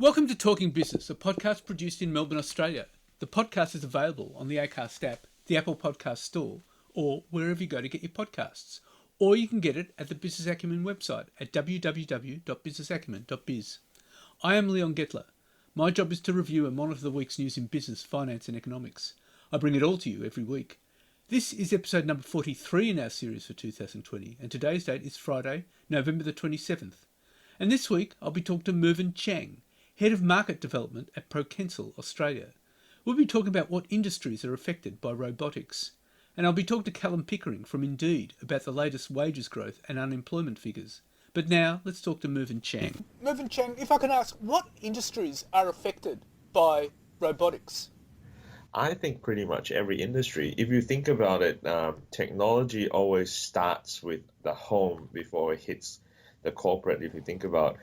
Welcome to Talking Business, a podcast produced in Melbourne, Australia. The podcast is available on the Acast app, the Apple Podcast Store, or wherever you go to get your podcasts. Or you can get it at the Business Acumen website at www.businessacumen.biz. I am Leon Gettler. My job is to review and monitor the week's news in business, finance and economics. I bring it all to you every week. This is episode number 43 in our series for 2020, and today's date is Friday, November the 27th. And this week I'll be talking to Mervyn Chang, Head of Market Development at Procensal, Australia. We'll be talking about what industries are affected by robotics. And I'll be talking to Callum Pickering from Indeed about the latest wages growth and unemployment figures. But now, let's talk to Mervyn Chang. Mervyn Chang, if I can ask, what industries are affected by robotics? I think pretty much every industry. If you think about it, technology always starts with the home before it hits the corporate. If you think about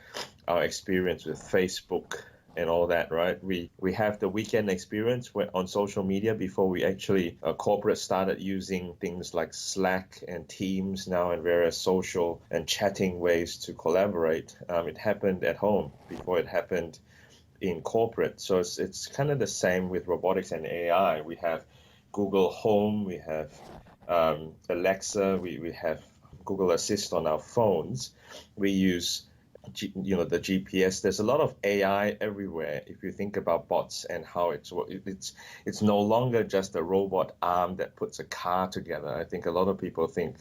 our experience with Facebook and all that, right? We have the weekend experience on social media before we actually corporate started using things like Slack and Teams now and various social and chatting ways to collaborate. It happened at home before it happened in corporate. So it's kind of the same with robotics and AI. We have Google Home, we have Alexa, we have Google Assist on our phones. We use the GPS. There's a lot of AI everywhere. If you think about bots and how it's no longer just a robot arm that puts a car together. I think a lot of people think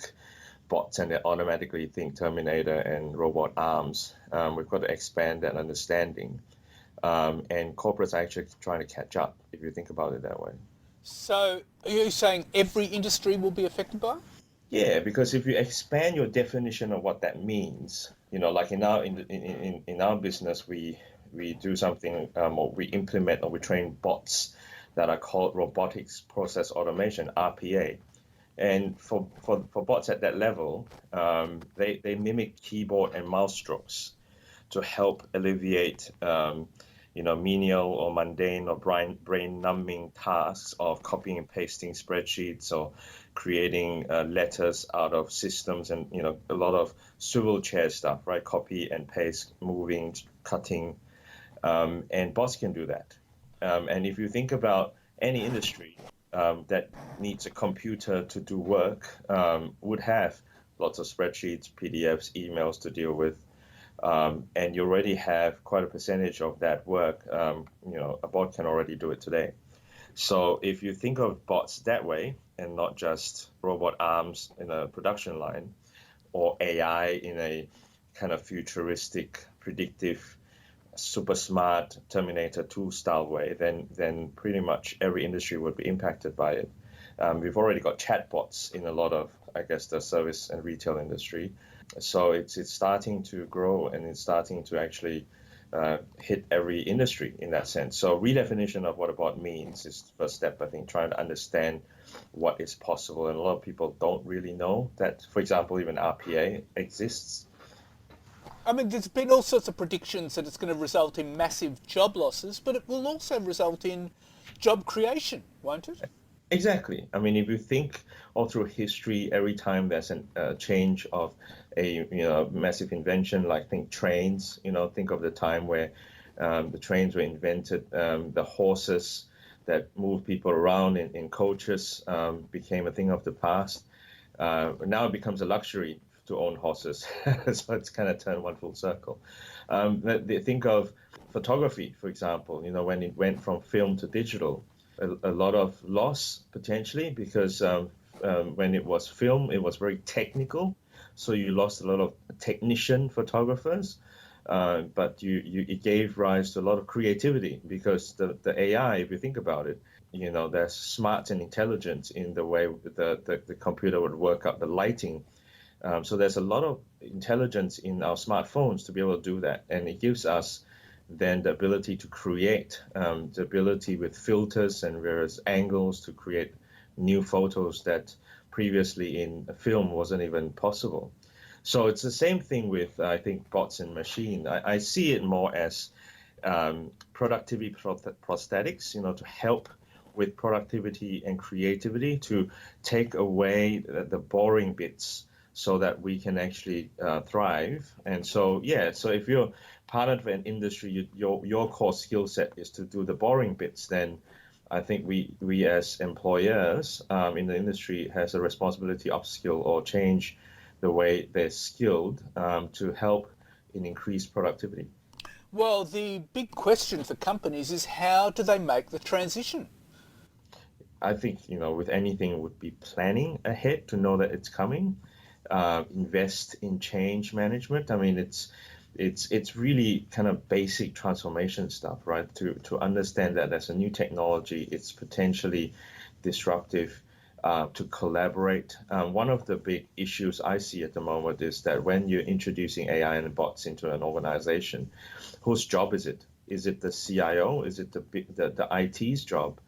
bots and they automatically think Terminator and robot arms. We've got to expand that understanding. And corporates are actually trying to catch up, if you think about it that way. So are you saying every industry will be affected by it? Yeah, because if you expand your definition of what that means, like in our business, we do something or we implement or we train bots that are called robotics process automation, RPA. And for bots at that level, they mimic keyboard and mouse strokes to help alleviate menial or mundane or brain-numbing tasks of copying and pasting spreadsheets or creating letters out of systems and, a lot of swivel chair stuff, right? Copy and paste, moving, cutting, and bots can do that. And if you think about any industry that needs a computer to do work, would have lots of spreadsheets, PDFs, emails to deal with. And you already have quite a percentage of that work. A bot can already do it today. So if you think of bots that way and not just robot arms in a production line or AI in a kind of futuristic, predictive, super smart Terminator 2 style way, then pretty much every industry would be impacted by it. We've already got chatbots in a lot of, I guess, the service and retail industry. So it's starting to grow and it's starting to actually hit every industry in that sense. So redefinition of what a bot means is the first step, I think, trying to understand what is possible. And a lot of people don't really know that, for example, even RPA exists. I mean, there's been all sorts of predictions that it's going to result in massive job losses, but it will also result in job creation, won't it? Exactly. I mean, if you think all through history, every time there's a change of a massive invention, like think trains, think of the time where the trains were invented, the horses that move people around in coaches became a thing of the past. Now it becomes a luxury to own horses, so it's kind of turned one full circle. Think of photography, for example. When it went from film to digital. A lot of loss potentially because when it was film, it was very technical. So you lost a lot of technician photographers, but it gave rise to a lot of creativity because the AI, if you think about it, there's smart and intelligence in the way the computer would work out the lighting. So there's a lot of intelligence in our smartphones to be able to do that. And it gives us then the ability to create, the ability with filters and various angles to create new photos that previously in a film wasn't even possible. So it's the same thing with, I think, bots and machine. I see it more as productivity prosthetics, to help with productivity and creativity, to take away the boring bits so that we can actually thrive. And so, so if you're part of an industry, your core skill set is to do the boring bits, then I think we as employers in the industry has a responsibility to upskill or change the way they're skilled to help in increased productivity. Well, the big question for companies is how do they make the transition? I think, with anything, it would be planning ahead to know that it's coming. Invest in change management. I mean, it's really kind of basic transformation stuff, right? To understand that as a new technology, it's potentially disruptive. To collaborate. One of the big issues I see at the moment is that when you're introducing AI and bots into an organization, whose job is it? Is it the CIO? Is it the IT's job?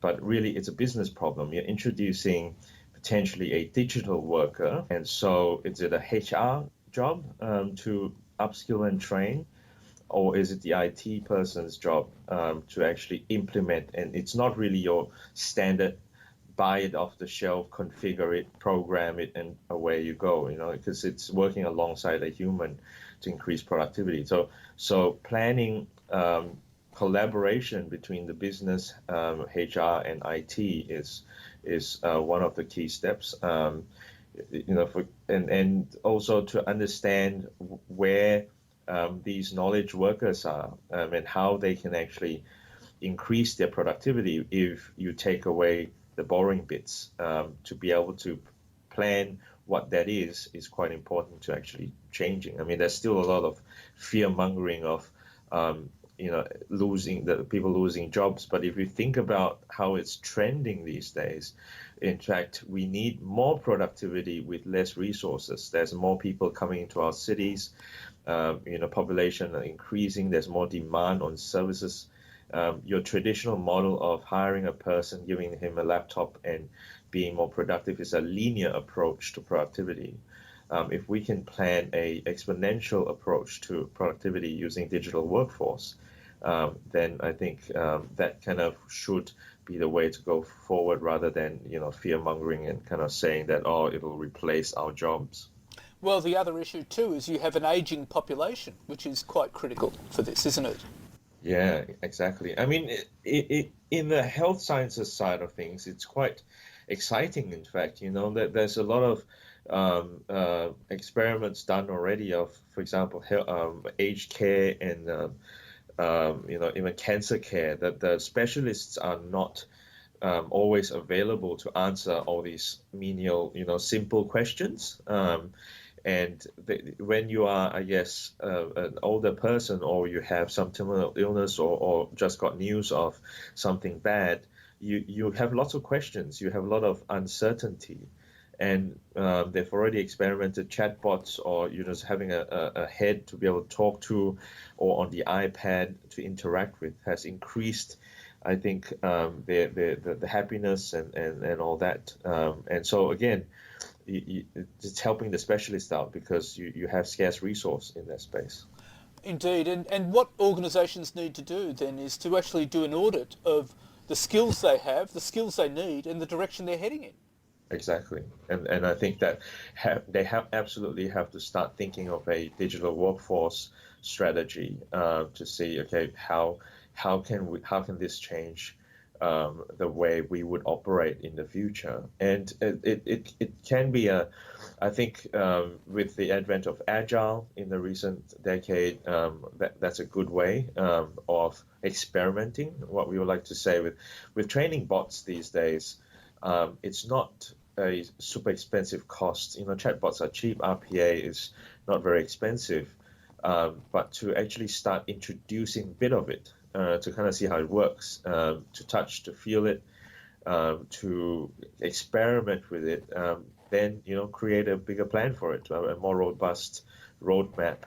But really, it's a business problem. You're introducing potentially a digital worker, and so is it a HR job to upskill and train, or is it the IT person's job to actually implement? And it's not really your standard buy it off the shelf, configure it, program it, and away you go, because it's working alongside a human to increase productivity. So planning collaboration between the business, HR, and IT is one of the key steps. And also to understand where these knowledge workers are and how they can actually increase their productivity if you take away the boring bits. To be able to plan what that is quite important to actually changing. I mean, there's still a lot of fear mongering of people losing jobs, but if you think about how it's trending these days, in fact, we need more productivity with less resources. There's more people coming into our cities, population are increasing, there's more demand on services. Your traditional model of hiring a person, giving him a laptop and being more productive is a linear approach to productivity. If we can plan a exponential approach to productivity using digital workforce, then I think that kind of should be the way to go forward rather than, fear mongering and kind of saying that, it'll replace our jobs. Well, the other issue too is you have an ageing population, which is quite critical for this, isn't it? Yeah, exactly. I mean, in the health sciences side of things, it's quite exciting. In fact, that there's a lot of experiments done already of, for example, aged care and even cancer care. That the specialists are not always available to answer all these menial, simple questions. And when you are, I guess, an older person, or you have some terminal illness, or just got news of something bad, you have lots of questions. You have a lot of uncertainty. And they've already experimented chatbots, or just having a head to be able to talk to, or on the iPad to interact with, has increased, I think, the happiness and all that. And so again, it's helping the specialist out because you have scarce resource in that space. Indeed, and what organisations need to do then is to actually do an audit of the skills they have, the skills they need, and the direction they're heading in. Exactly, and I think that they absolutely have to start thinking of a digital workforce strategy to see, okay, how can this change the way we would operate in the future. And it can be I think with the advent of Agile in the recent decade, that's a good way of experimenting. What we would like to say with training bots these days, it's not a super expensive cost. Chatbots are cheap. RPA is not very expensive, but to actually start introducing a bit of it, to kind of see how it works, to touch, to feel it, to experiment with it, then create a bigger plan for it, a more robust roadmap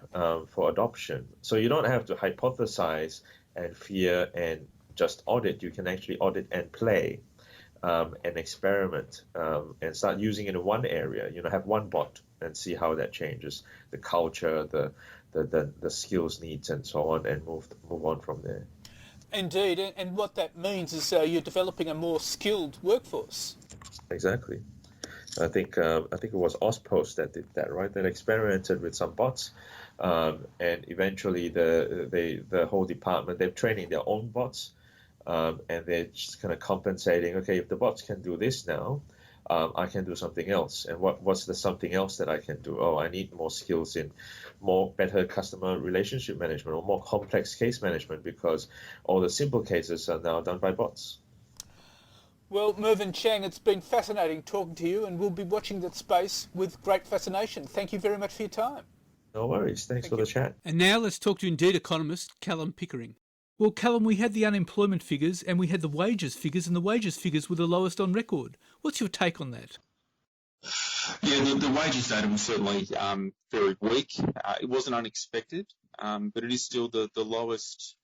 for adoption. So you don't have to hypothesize and fear and just audit. You can actually audit and play and experiment and start using it in one area. Have one bot and see how that changes the culture, the skills needs, and so on, and move on from there. Indeed, and what that means is you're developing a more skilled workforce. Exactly. I think it was Ozpost that did that, right? That experimented with some bots And eventually the whole department, they're training their own bots, and they're just kind of compensating. Okay, if the bots can do this now, I can do something else. And what's the something else that I can do? Oh, I need more skills in better customer relationship management or more complex case management, because all the simple cases are now done by bots. Well, Mervyn Chang, it's been fascinating talking to you, and we'll be watching that space with great fascination. Thank you very much for your time. No worries. Thanks for the chat. And now let's talk to Indeed economist Callum Pickering. Well, Callum, we had the unemployment figures and we had the wages figures, and the wages figures were the lowest on record. What's your take on that? Yeah, the wages data was certainly very weak. It wasn't unexpected, but it is still the lowest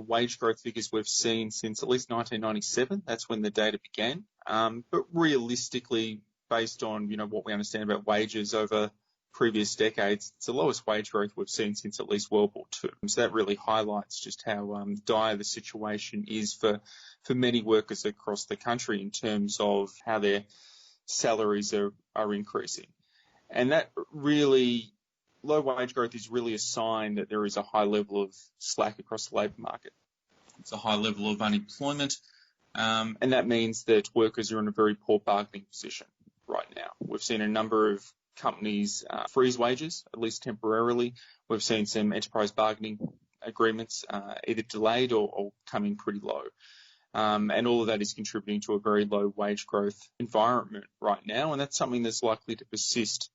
wage growth figures we've seen since at least 1997. That's when the data began. But realistically, based on what we understand about wages over previous decades, it's the lowest wage growth we've seen since at least World War II. So that really highlights just how dire the situation is for many workers across the country in terms of how their salaries are increasing. And that really, low wage growth is really a sign that there is a high level of slack across the labour market. It's a high level of unemployment, and that means that workers are in a very poor bargaining position right now. We've seen a number of companies freeze wages, at least temporarily. We've seen some enterprise bargaining agreements either delayed or coming pretty low. And all of that is contributing to a very low wage growth environment right now, and that's something that's likely to persist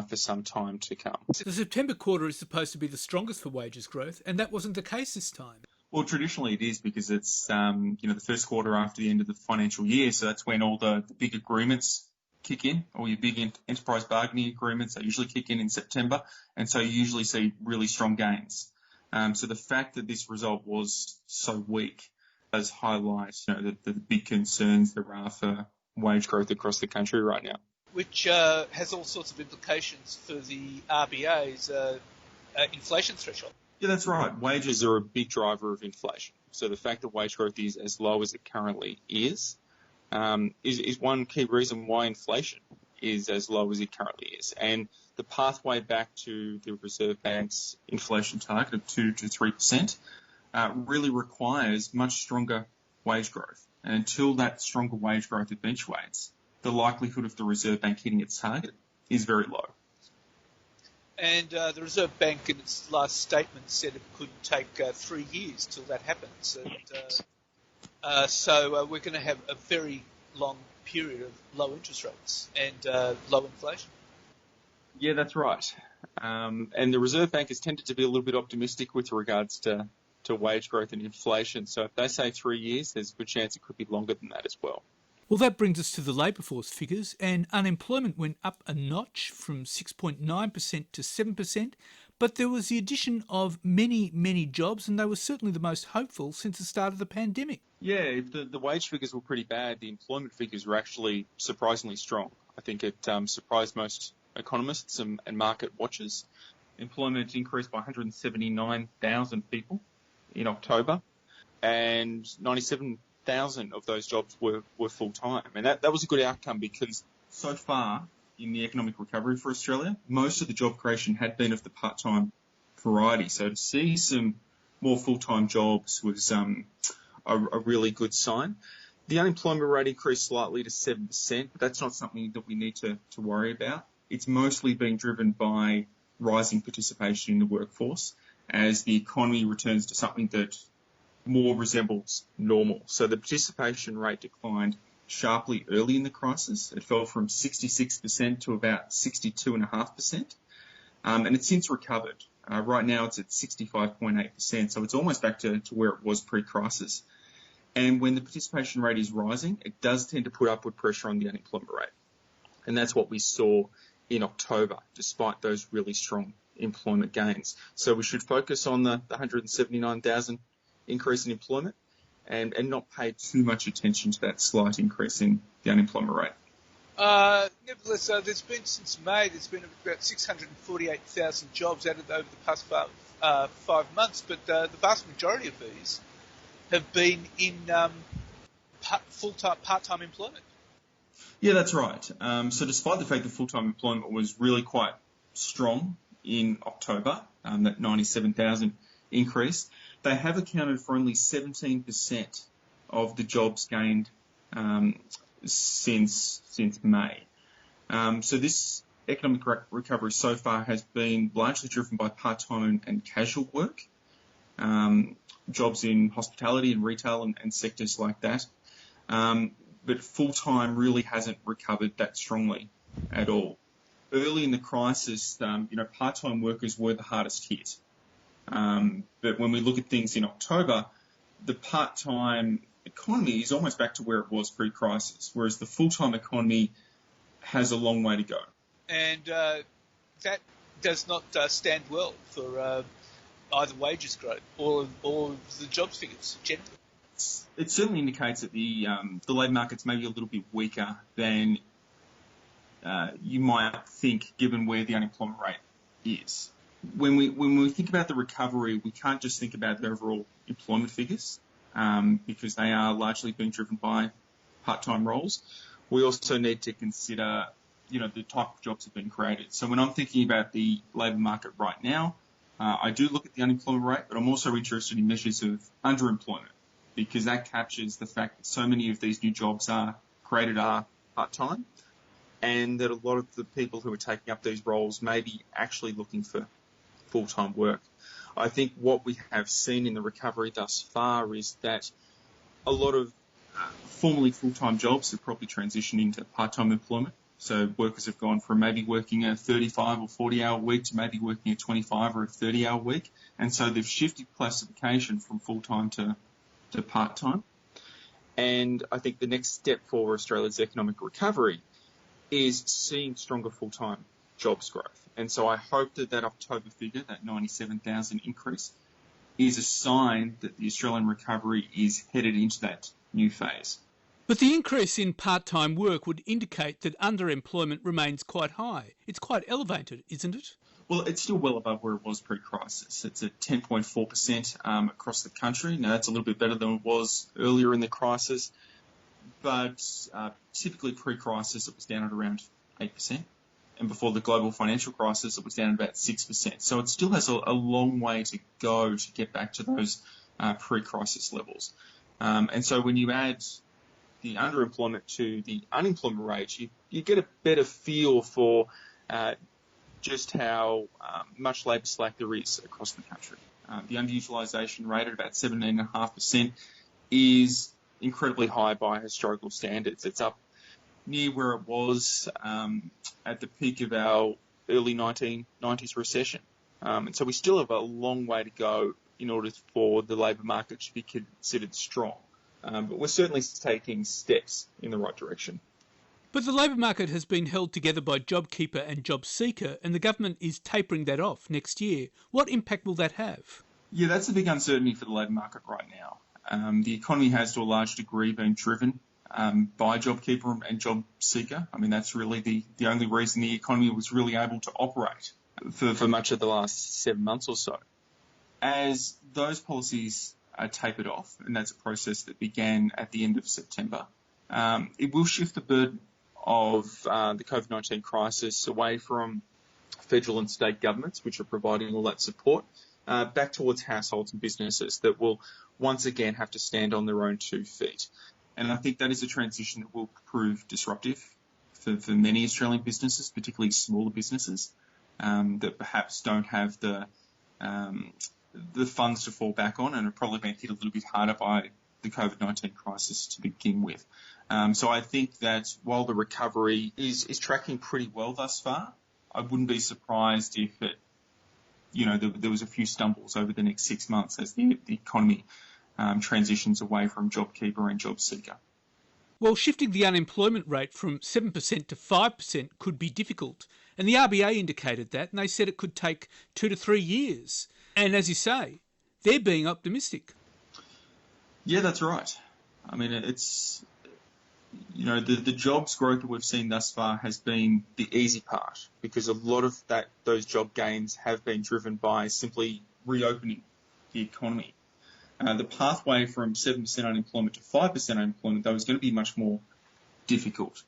for some time to come. The September quarter is supposed to be the strongest for wages growth, and that wasn't the case this time. Well, traditionally it is, because it's the first quarter after the end of the financial year, so that's when all the big agreements kick in, all your big enterprise bargaining agreements. They usually kick in September, and so you usually see really strong gains. So the fact that this result was so weak does highlight the big concerns there are for wage growth across the country right now. Which has all sorts of implications for the RBA's inflation threshold. Yeah, that's right. Wages are a big driver of inflation. So the fact that wage growth is as low as it currently is one key reason why inflation is as low as it currently is. And the pathway back to the Reserve Bank's inflation target of 2 to 3% really requires much stronger wage growth. And until that stronger wage growth eventuates, the likelihood of the Reserve Bank hitting its target is very low. And the Reserve Bank in its last statement said it could take 3 years till that happens. And so we're going to have a very long period of low interest rates and low inflation. Yeah, that's right. And the Reserve Bank has tended to be a little bit optimistic with regards to wage growth and inflation. So if they say 3 years, there's a good chance it could be longer than that as well. Well, that brings us to the labour force figures, and unemployment went up a notch from 6.9% to 7%, but there was the addition of many, many jobs, and they were certainly the most hopeful since the start of the pandemic. Yeah, if the wage figures were pretty bad, the employment figures were actually surprisingly strong. I think it surprised most economists and market watchers. Employment increased by 179,000 people in October, and 97,000 of those jobs were full-time. And that was a good outcome, because so far in the economic recovery for Australia, most of the job creation had been of the part-time variety. So to see some more full-time jobs was a really good sign. The unemployment rate increased slightly to 7%, but that's not something that we need to worry about. It's mostly being driven by rising participation in the workforce as the economy returns to something that more resembles normal. So the participation rate declined sharply early in the crisis. It fell from 66% to about 62.5%, and it's since recovered. Right now it's at 65.8%, so it's almost back to where it was pre-crisis. And when the participation rate is rising, it does tend to put upward pressure on the unemployment rate. And that's what we saw in October, despite those really strong employment gains. So we should focus on the 179,000 increase in employment and not pay too much attention to that slight increase in the unemployment rate. Nevertheless, there's been, since May, there's been about 648,000 jobs added over the past 5 months, but the vast majority of these have been in full-time, part-time employment. Yeah, that's right. So despite the fact that full-time employment was really quite strong in October, that 97,000 increase, they have accounted for only 17% of the jobs gained since May. So this economic recovery so far has been largely driven by part-time and casual work, jobs in hospitality and retail and sectors like that. But full-time really hasn't recovered that strongly at all. Early in the crisis, part-time workers were the hardest hit. But when we look at things in October, the part-time economy is almost back to where it was pre-crisis, whereas the full-time economy has a long way to go. And that does not stand well for either wages growth or the jobs figures generally. It certainly indicates that the labour market's maybe a little bit weaker than you might think, given where the unemployment rate is. When we think about the recovery, we can't just think about the overall employment figures because they are largely being driven by part-time roles. We also need to consider, the type of jobs that have been created. So when I'm thinking about the labour market right now, I do look at the unemployment rate, but I'm also interested in measures of underemployment because that captures the fact that so many of these new jobs are created are part-time and that a lot of the people who are taking up these roles may be actually looking for full-time work. I think what we have seen in the recovery thus far is that a lot of formerly full-time jobs have probably transitioned into part-time employment. So workers have gone from maybe working a 35 or 40-hour week to maybe working a 25 or a 30-hour week. And so they've shifted classification from full-time to part-time. And I think the next step for Australia's economic recovery is seeing stronger full-time jobs growth. And so I hope that October figure, that 97,000 increase, is a sign that the Australian recovery is headed into that new phase. But the increase in part-time work would indicate that underemployment remains quite high. It's quite elevated, isn't it? Well, it's still well above where it was pre-crisis. It's at 10.4% across the country. Now, that's a little bit better than it was earlier in the crisis. But typically pre-crisis, it was down at around 8%. And before the global financial crisis, it was down at about 6%. So it still has a long way to go to get back to those pre-crisis levels. And so when you add the underemployment to the unemployment rate, you get a better feel for just how much labour slack there is across the country. The underutilisation rate at about 17.5% is incredibly high by historical standards. It's up near where it was at the peak of our early 1990s recession. And so we still have a long way to go in order for the labour market to be considered strong. But we're certainly taking steps in the right direction. But the labour market has been held together by JobKeeper and JobSeeker, and the government is tapering that off next year. What impact will that have? Yeah, that's a big uncertainty for the labour market right now. The economy has, to a large degree, been driven by JobKeeper and JobSeeker. I mean, that's really the only reason the economy was really able to operate for much of the last 7 months or so. As those policies are tapered off, and that's a process that began at the end of September, it will shift the burden of the COVID-19 crisis away from federal and state governments, which are providing all that support, back towards households and businesses that will once again have to stand on their own 2 feet. And I think that is a transition that will prove disruptive for many Australian businesses, particularly smaller businesses, that perhaps don't have the funds to fall back on and have probably been hit a little bit harder by the COVID-19 crisis to begin with. So I think that while the recovery is tracking pretty well thus far, I wouldn't be surprised if there was a few stumbles over the next 6 months as the economy transitions away from JobKeeper and JobSeeker. Well, shifting the unemployment rate from 7% to 5% could be difficult. And the RBA indicated that, and they said it could take 2 to 3 years. And as you say, they're being optimistic. Yeah, that's right. I mean, it's, the jobs growth that we've seen thus far has been the easy part because a lot of those job gains have been driven by simply reopening the economy. The pathway from 7% unemployment to 5% unemployment, though, is going to be much more difficult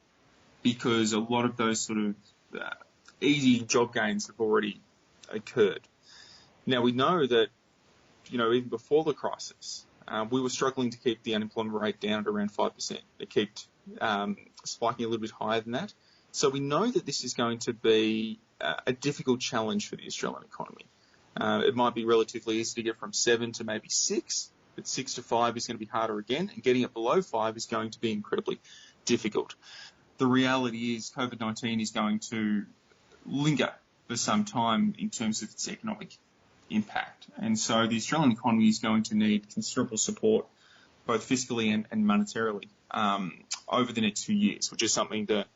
because a lot of those sort of easy job gains have already occurred. Now, we know that, even before the crisis, we were struggling to keep the unemployment rate down at around 5%. It kept spiking a little bit higher than that. So we know that this is going to be a difficult challenge for the Australian economy. It might be relatively easy to get from 7 to maybe 6, but 6 to 5 is going to be harder again, and getting it below 5 is going to be incredibly difficult. The reality is COVID-19 is going to linger for some time in terms of its economic impact. And so the Australian economy is going to need considerable support, both fiscally and monetarily, over the next few years, which is something that,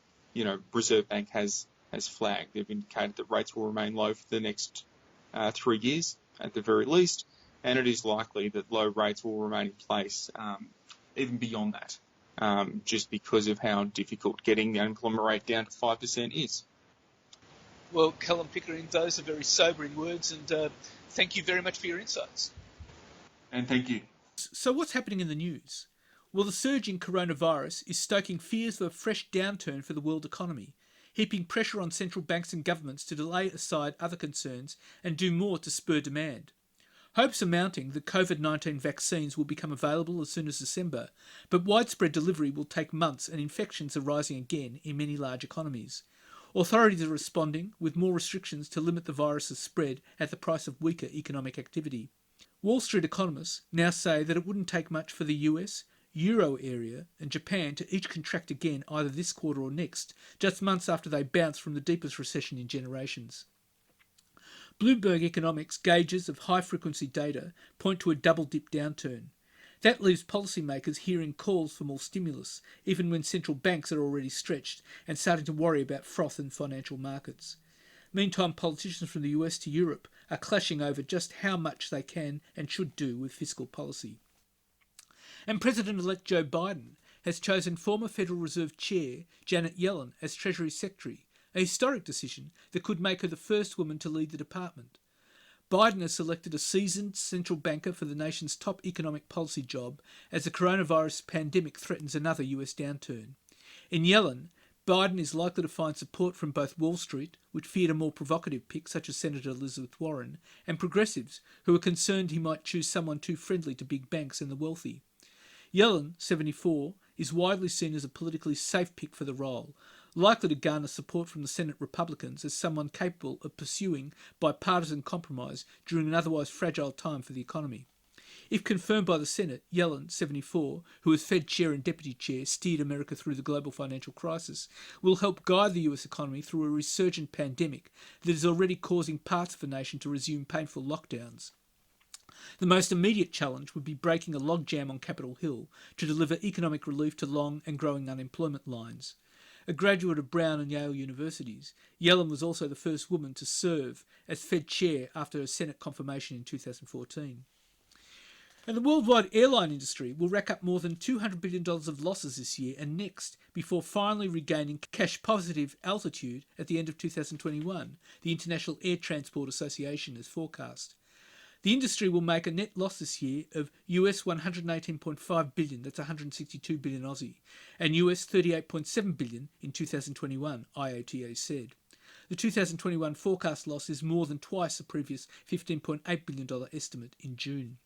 Reserve Bank has flagged. They've indicated that rates will remain low for the next 3 years at the very least, and it is likely that low rates will remain in place even beyond that, just because of how difficult getting the unemployment rate down to 5% is. Well, Callum Pickering, those are very sobering words, and thank you very much for your insights. And thank you. So what's happening in the news? Well, the surge in coronavirus is stoking fears of a fresh downturn for the world economy, heaping pressure on central banks and governments to delay aside other concerns and do more to spur demand. Hopes are mounting that COVID-19 vaccines will become available as soon as December, but widespread delivery will take months and infections are rising again in many large economies. Authorities are responding with more restrictions to limit the virus's spread at the price of weaker economic activity. Wall Street economists now say that it wouldn't take much for the US, Euro area and Japan to each contract again either this quarter or next, just months after they bounced from the deepest recession in generations. Bloomberg Economics gauges of high-frequency data point to a double-dip downturn. That leaves policymakers hearing calls for more stimulus, even when central banks are already stretched and starting to worry about froth in financial markets. Meantime, politicians from the US to Europe are clashing over just how much they can and should do with fiscal policy. And President-elect Joe Biden has chosen former Federal Reserve Chair Janet Yellen as Treasury Secretary, a historic decision that could make her the first woman to lead the department. Biden has selected a seasoned central banker for the nation's top economic policy job as the coronavirus pandemic threatens another US downturn. In Yellen, Biden is likely to find support from both Wall Street, which feared a more provocative pick such as Senator Elizabeth Warren, and progressives, who are concerned he might choose someone too friendly to big banks and the wealthy. Yellen, 74, is widely seen as a politically safe pick for the role, likely to garner support from the Senate Republicans as someone capable of pursuing bipartisan compromise during an otherwise fragile time for the economy. If confirmed by the Senate, Yellen, 74, who as Fed Chair and Deputy Chair steered America through the global financial crisis, will help guide the US economy through a resurgent pandemic that is already causing parts of the nation to resume painful lockdowns. The most immediate challenge would be breaking a logjam on Capitol Hill to deliver economic relief to long and growing unemployment lines. A graduate of Brown and Yale universities, Yellen was also the first woman to serve as Fed Chair after her Senate confirmation in 2014. And the worldwide airline industry will rack up more than $200 billion of losses this year and next before finally regaining cash-positive altitude at the end of 2021, the International Air Transport Association has forecast. The industry will make a net loss this year of US $118.5 billion, that's 162 billion Aussie, and US $38.7 billion in 2021, IATA said. The 2021 forecast loss is more than twice the previous $15.8 billion estimate in June.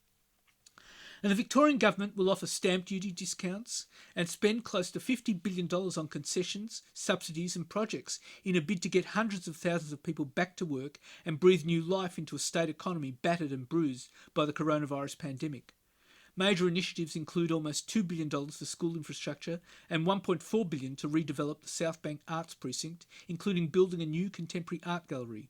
And the Victorian government will offer stamp duty discounts and spend close to $50 billion on concessions, subsidies and projects in a bid to get hundreds of thousands of people back to work and breathe new life into a state economy battered and bruised by the coronavirus pandemic. Major initiatives include almost $2 billion for school infrastructure and $1.4 billion to redevelop the South Bank Arts Precinct, including building a new contemporary art gallery.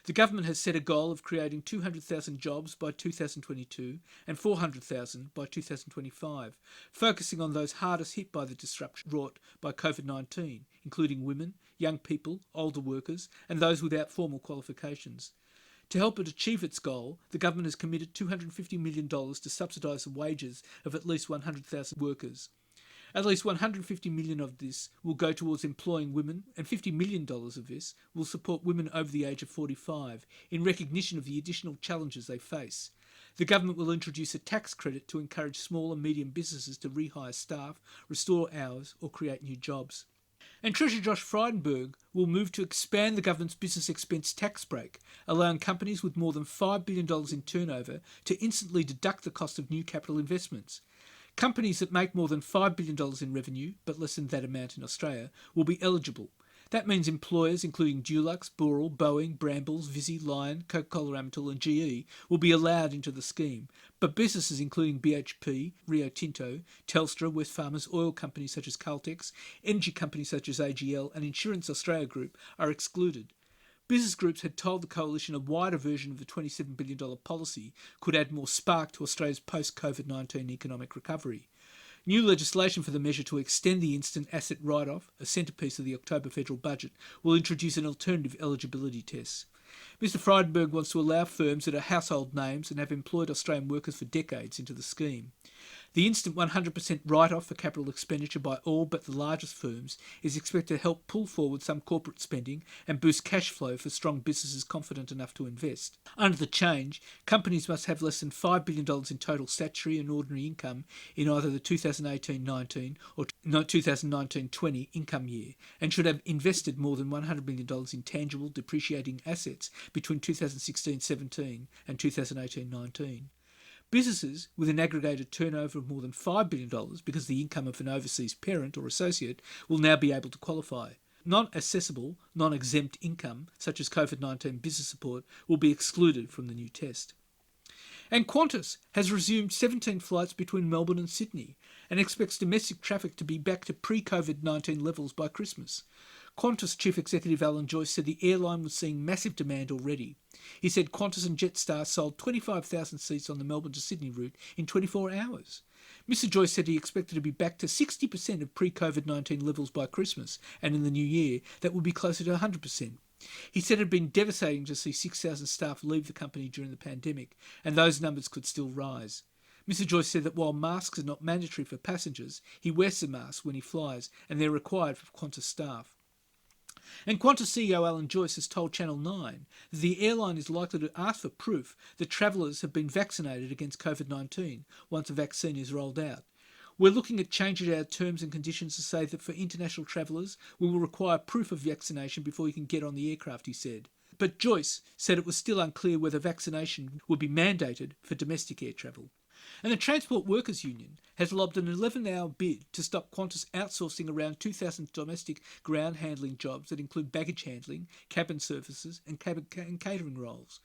The government has set a goal of creating 200,000 jobs by 2022 and 400,000 by 2025, focusing on those hardest hit by the disruption wrought by COVID-19, including women, young people, older workers, and those without formal qualifications. To help it achieve its goal, the government has committed $250 million to subsidise the wages of at least 100,000 workers. At least $150 million of this will go towards employing women, and $50 million of this will support women over the age of 45 in recognition of the additional challenges they face. The government will introduce a tax credit to encourage small and medium businesses to rehire staff, restore hours or create new jobs. And Treasurer Josh Frydenberg will move to expand the government's business expense tax break, allowing companies with more than $5 billion in turnover to instantly deduct the cost of new capital investments. Companies that make more than $5 billion in revenue, but less than that amount in Australia, will be eligible. That means employers including Dulux, Boral, Boeing, Brambles, Visy, Lion, Coca-Cola Amatil and GE will be allowed into the scheme, but businesses including BHP, Rio Tinto, Telstra, Wesfarmers, oil companies such as Caltex, energy companies such as AGL and Insurance Australia Group are excluded. Business groups had told the Coalition a wider version of the $27 billion policy could add more spark to Australia's post-COVID-19 economic recovery. New legislation for the measure to extend the instant asset write-off, a centrepiece of the October federal budget, will introduce an alternative eligibility test. Mr Frydenberg wants to allow firms that are household names and have employed Australian workers for decades into the scheme. The instant 100% write-off for capital expenditure by all but the largest firms is expected to help pull forward some corporate spending and boost cash flow for strong businesses confident enough to invest. Under the change, companies must have less than $5 billion in total statutory and ordinary income in either the 2018-19 or 2019-20 income year and should have invested more than $100 million in tangible depreciating assets between 2016-17 and 2018-19. Businesses with an aggregated turnover of more than $5 billion because the income of an overseas parent or associate will now be able to qualify. Non-accessible, non-exempt income, such as COVID-19 business support, will be excluded from the new test. And Qantas has resumed 17 flights between Melbourne and Sydney and expects domestic traffic to be back to pre-COVID-19 levels by Christmas. Qantas Chief Executive Alan Joyce said the airline was seeing massive demand already. He said Qantas and Jetstar sold 25,000 seats on the Melbourne to Sydney route in 24 hours. Mr Joyce said he expected to be back to 60% of pre-COVID-19 levels by Christmas, and in the new year that would be closer to 100%. He said it had been devastating to see 6,000 staff leave the company during the pandemic, and those numbers could still rise. Mr Joyce said that while masks are not mandatory for passengers, he wears a mask when he flies, and they're required for Qantas staff. And Qantas CEO Alan Joyce has told Channel 9 that the airline is likely to ask for proof that travellers have been vaccinated against COVID-19 once a vaccine is rolled out. We're looking at changing our terms and conditions to say that for international travellers, we will require proof of vaccination before you can get on the aircraft, he said. But Joyce said it was still unclear whether vaccination would be mandated for domestic air travel. And the Transport Workers Union has lobbed an 11-hour bid to stop Qantas outsourcing around 2,000 domestic ground handling jobs that include baggage handling, cabin services and catering roles.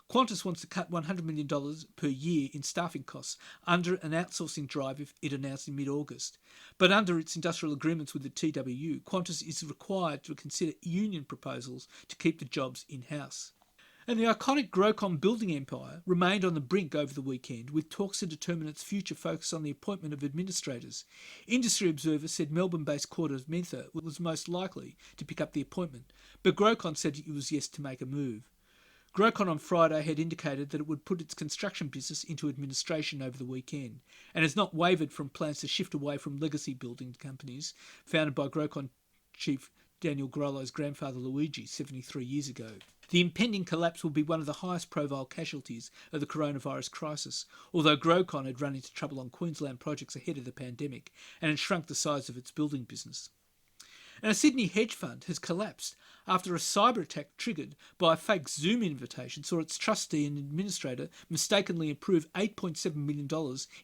Qantas wants to cut $100 million per year in staffing costs under an outsourcing drive it announced in mid-August. But under its industrial agreements with the TWU, Qantas is required to consider union proposals to keep the jobs in-house. And the iconic Grocon building empire remained on the brink over the weekend, with talks to determine its future focus on the appointment of administrators. Industry observers said Melbourne-based Quarter Mintha was most likely to pick up the appointment, but Grocon said it was yes to make a move. Grocon on Friday had indicated that it would put its construction business into administration over the weekend, and has not wavered from plans to shift away from legacy building companies founded by Grocon chief Daniel Grollo's grandfather Luigi 73 years ago. The impending collapse will be one of the highest profile casualties of the coronavirus crisis, although Grocon had run into trouble on Queensland projects ahead of the pandemic and had shrunk the size of its building business. And a Sydney hedge fund has collapsed after a cyber attack triggered by a fake Zoom invitation saw its trustee and administrator mistakenly approve $8.7 million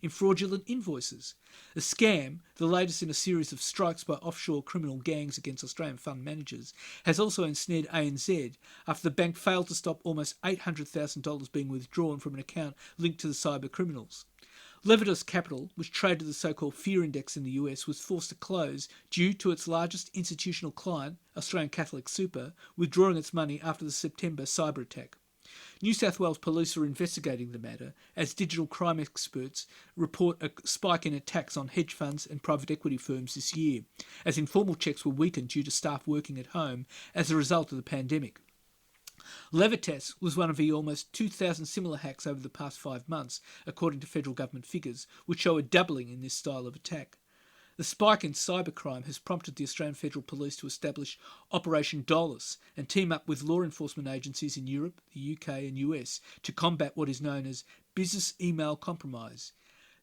in fraudulent invoices. The scam, the latest in a series of strikes by offshore criminal gangs against Australian fund managers, has also ensnared ANZ after the bank failed to stop almost $800,000 being withdrawn from an account linked to the cyber criminals. Levitas Capital, which traded the so-called fear index in the US, was forced to close due to its largest institutional client, Australian Catholic Super, withdrawing its money after the September cyber attack. New South Wales police are investigating the matter as digital crime experts report a spike in attacks on hedge funds and private equity firms this year, as informal checks were weakened due to staff working at home as a result of the pandemic. Levitas was one of the almost 2,000 similar hacks over the past 5 months, according to federal government figures, which show a doubling in this style of attack. The spike in cybercrime has prompted the Australian Federal Police to establish Operation Dolus and team up with law enforcement agencies in Europe, the UK and US to combat what is known as business email compromise.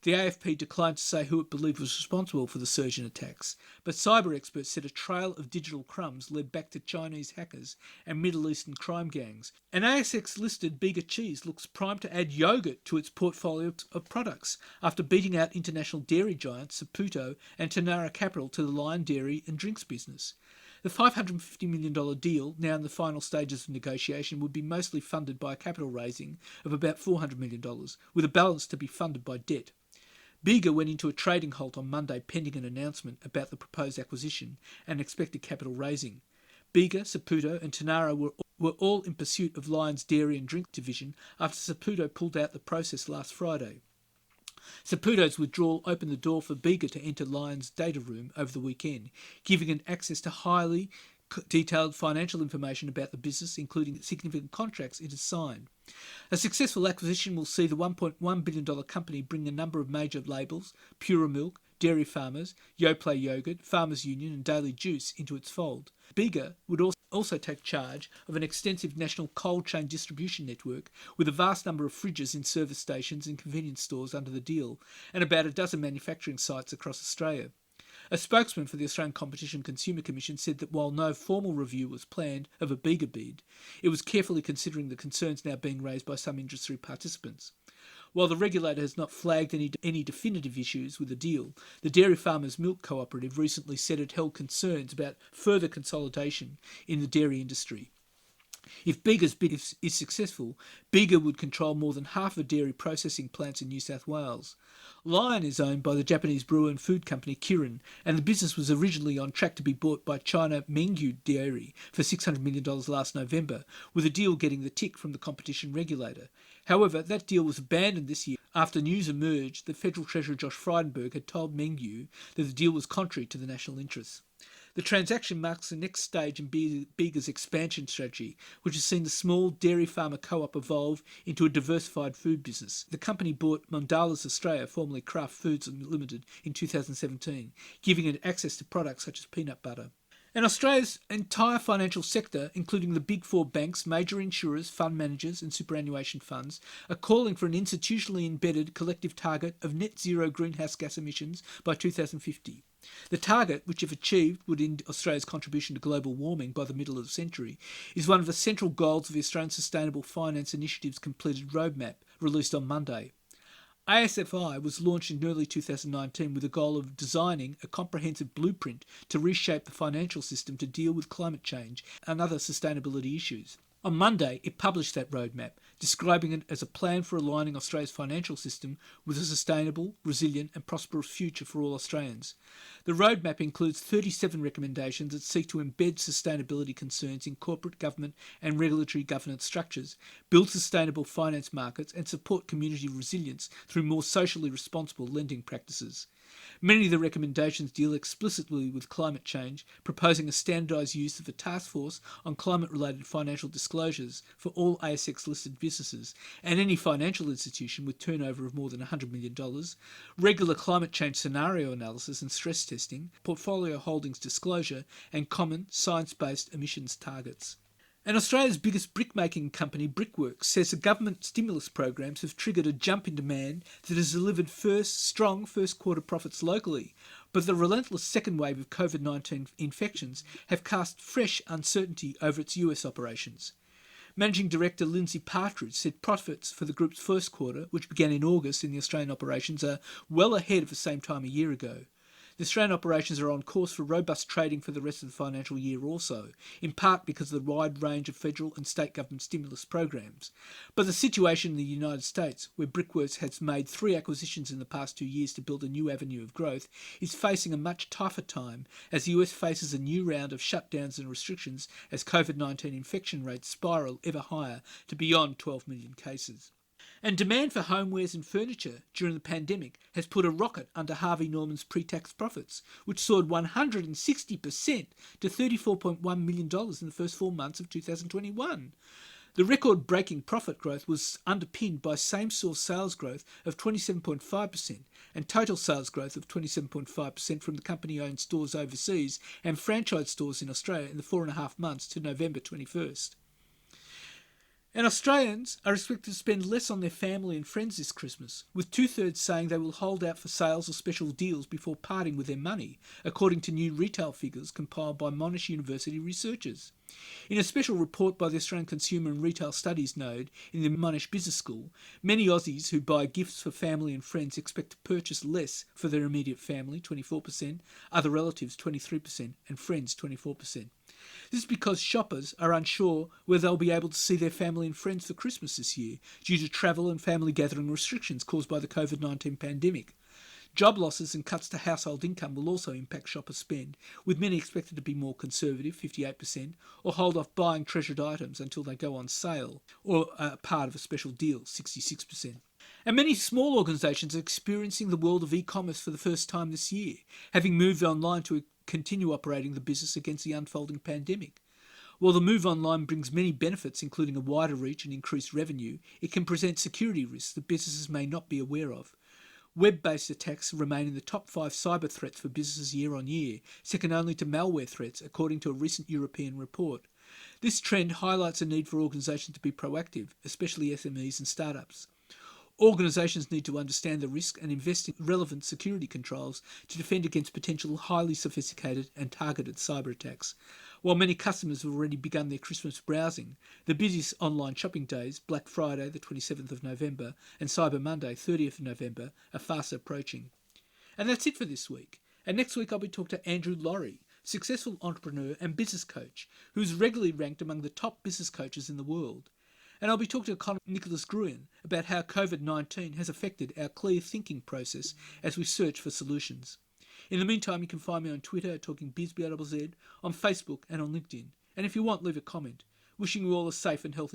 The AFP declined to say who it believed was responsible for the surge in attacks, but cyber experts said a trail of digital crumbs led back to Chinese hackers and Middle Eastern crime gangs. An ASX-listed Bega Cheese looks primed to add yogurt to its portfolio of products after beating out international dairy giants Saputo and Tanara Capital to the Lion Dairy and Drinks business. The $550 million deal, now in the final stages of negotiation, would be mostly funded by a capital raising of about $400 million, with a balance to be funded by debt. Bega went into a trading halt on Monday pending an announcement about the proposed acquisition and expected capital raising. Bega, Saputo and Tanara were all in pursuit of Lion's Dairy and Drink division after Saputo pulled out the process last Friday. Saputo's withdrawal opened the door for Bega to enter Lion's data room over the weekend, giving it access to highly detailed financial information about the business, including significant contracts it has signed. A successful acquisition will see the $1.1 billion company bring a number of major labels, Pura Milk, Dairy Farmers, Yoplait Yogurt, Farmers Union and Daily Juice into its fold. Bega would also take charge of an extensive national cold chain distribution network with a vast number of fridges in service stations and convenience stores under the deal, and about a dozen manufacturing sites across Australia. A spokesman for the Australian Competition Consumer Commission said that while no formal review was planned of a Bega bid, it was carefully considering the concerns now being raised by some industry participants. While the regulator has not flagged any definitive issues with the deal, the Dairy Farmers Milk Cooperative recently said it held concerns about further consolidation in the dairy industry. If Bega's bid is successful, Bega would control more than half of dairy processing plants in New South Wales. Lion is owned by the Japanese brewer and food company Kirin, and the business was originally on track to be bought by China Mengyu Dairy for $600 million last November, with the deal getting the tick from the competition regulator. However, that deal was abandoned this year after news emerged that Federal Treasurer Josh Frydenberg had told Mengyu that the deal was contrary to the national interests. The transaction marks the next stage in Bega's expansion strategy, which has seen the small dairy farmer co-op evolve into a diversified food business. The company bought Mondalas Australia, formerly Kraft Foods Limited, in 2017, giving it access to products such as peanut butter. And Australia's entire financial sector, including the big four banks, major insurers, fund managers and superannuation funds, are calling for an institutionally embedded collective target of net zero greenhouse gas emissions by 2050. The target, which if achieved would end Australia's contribution to global warming by the middle of the century, is one of the central goals of the Australian Sustainable Finance Initiative's completed roadmap, released on Monday. ASFI was launched in early 2019 with the goal of designing a comprehensive blueprint to reshape the financial system to deal with climate change and other sustainability issues. On Monday, it published that roadmap, describing it as a plan for aligning Australia's financial system with a sustainable, resilient and prosperous future for all Australians. The roadmap includes 37 recommendations that seek to embed sustainability concerns in corporate, government and regulatory governance structures, build sustainable finance markets and support community resilience through more socially responsible lending practices. Many of the recommendations deal explicitly with climate change, proposing a standardised use of a task force on climate-related financial disclosures for all ASX-listed businesses and any financial institution with turnover of more than $100 million, regular climate change scenario analysis and stress testing, portfolio holdings disclosure, and common science-based emissions targets. And Australia's biggest brick-making company, Brickworks, says the government stimulus programs have triggered a jump in demand that has delivered strong first-quarter profits locally, but the relentless second wave of COVID-19 infections have cast fresh uncertainty over its US operations. Managing Director Lindsay Partridge said profits for the group's first quarter, which began in August in the Australian operations, are well ahead of the same time a year ago. The Australian operations are on course for robust trading for the rest of the financial year also, in part because of the wide range of federal and state government stimulus programs. But the situation in the United States, where Brickworks has made 3 acquisitions in the past 2 years to build a new avenue of growth, is facing a much tougher time as the US faces a new round of shutdowns and restrictions as COVID-19 infection rates spiral ever higher to beyond 12 million cases. And demand for homewares and furniture during the pandemic has put a rocket under Harvey Norman's pre-tax profits, which soared 160% to $34.1 million in the first 4 months of 2021. The record-breaking profit growth was underpinned by same-store sales growth of 27.5% and total sales growth of 27.5% from the company-owned stores overseas and franchise stores in Australia in the 4.5 months to November 21st. And Australians are expected to spend less on their family and friends this Christmas, with 2/3 saying they will hold out for sales or special deals before parting with their money, according to new retail figures compiled by Monash University researchers. In a special report by the Australian Consumer and Retail Studies Node in the Monash Business School, many Aussies who buy gifts for family and friends expect to purchase less for their immediate family, 24%, other relatives, 23%, and friends, 24%. This is because shoppers are unsure whether they'll be able to see their family and friends for Christmas this year due to travel and family gathering restrictions caused by the COVID-19 pandemic. Job losses and cuts to household income will also impact shopper spend, with many expected to be more conservative, 58%, or hold off buying treasured items until they go on sale or are part of a special deal, 66%. And many small organisations are experiencing the world of e-commerce for the first time this year, having moved online to continue operating the business against the unfolding pandemic. While the move online brings many benefits, including a wider reach and increased revenue, it can present security risks that businesses may not be aware of. Web-based attacks remain in the top 5 cyber threats for businesses year on year, second only to malware threats, according to a recent European report. This trend highlights a need for organisations to be proactive, especially SMEs and startups. Organisations need to understand the risk and invest in relevant security controls to defend against potential highly sophisticated and targeted cyber attacks. While many customers have already begun their Christmas browsing, the busiest online shopping days, Black Friday, the 27th of November, and Cyber Monday, 30th of November, are fast approaching. And that's it for this week. And next week I'll be talking to Andrew Laurie, successful entrepreneur and business coach, who's regularly ranked among the top business coaches in the world. And I'll be talking to economist Nicholas Gruen about how COVID-19 has affected our clear thinking process as we search for solutions. In the meantime, you can find me on Twitter at TalkingBizBizz, on Facebook and on LinkedIn. And if you want, leave a comment. Wishing you all a safe and healthy